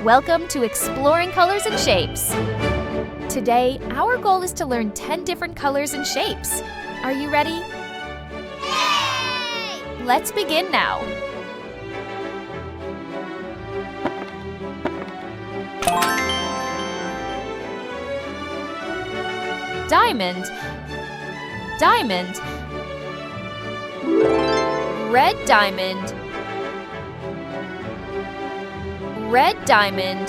Welcome to Exploring Colors and Shapes. Today, our goal is to learn 10 different colors and shapes. Are you ready? Yay! Let's begin now. Diamond, diamond, red diamond, red diamond,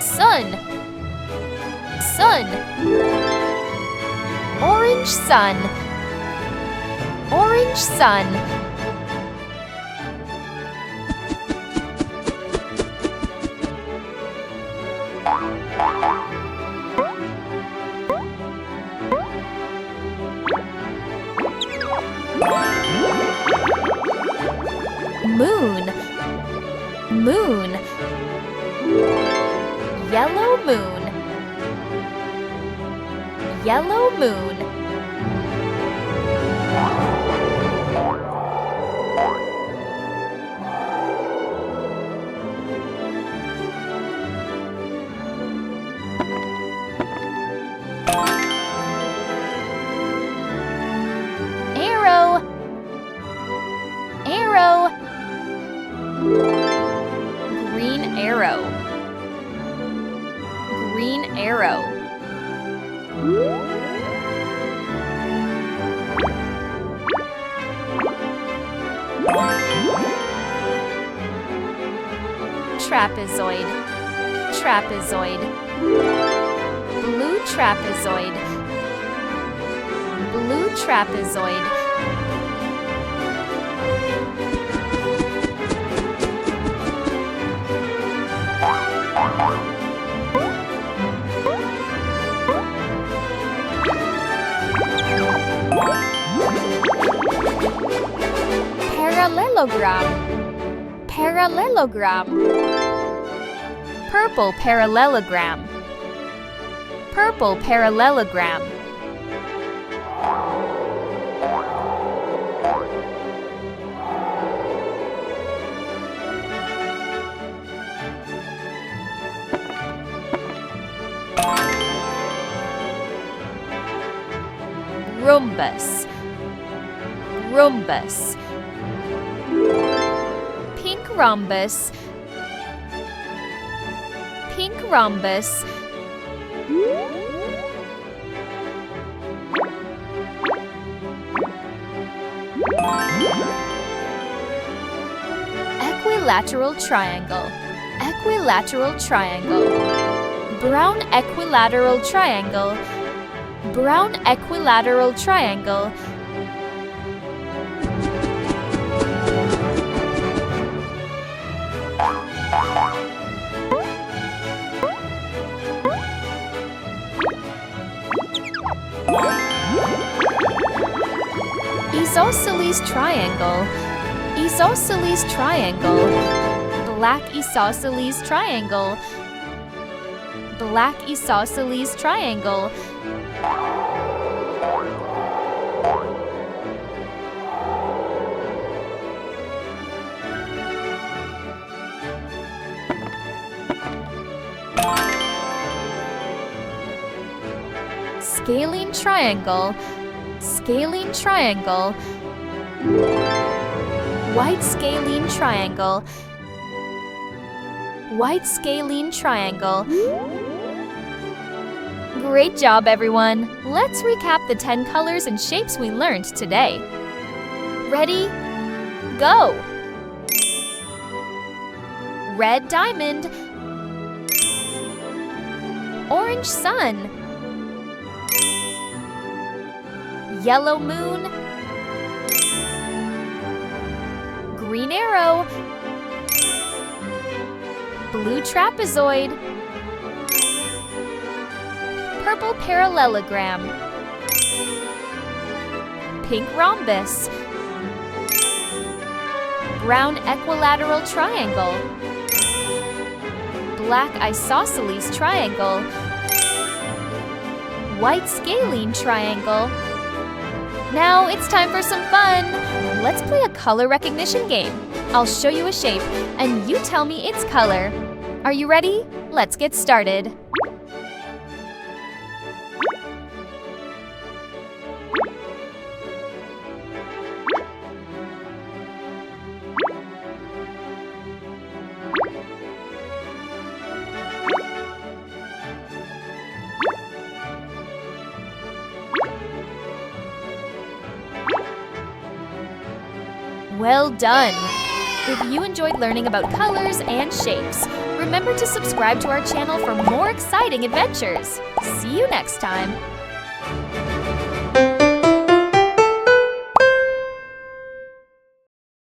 sun, sun, orange sun, orange sun, moon, moon, yellow moon, yellow moon, arrow, arrow, green arrow, green arrow, trapezoid, trapezoid, blue trapezoid, blue trapezoid, parallelogram, parallelogram, purple parallelogram, purple parallelogram, rhombus, rhombus, pink rhombus, pink rhombus, equilateral triangle, equilateral triangle, brown equilateral triangle, brown equilateral triangle, isosceles triangle, isosceles triangle, black isosceles triangle, black isosceles triangle, scalene triangle, scalene triangle, white scalene triangle, white scalene triangle. Great job, everyone! Let's recap the 10 colors and shapes we learned today. Ready? Go! Red diamond, orange sun, yellow moon, green arrow, blue trapezoid, purple parallelogram, pink rhombus, brown equilateral triangle, black isosceles triangle, white scalene triangle. Now it's time for some fun! Let's play a color recognition game. I'll show you a shape, and you tell me its color. Are you ready? Let's get started. Well done! If you enjoyed learning about colors and shapes, remember to subscribe to our channel for more exciting adventures. See you next time!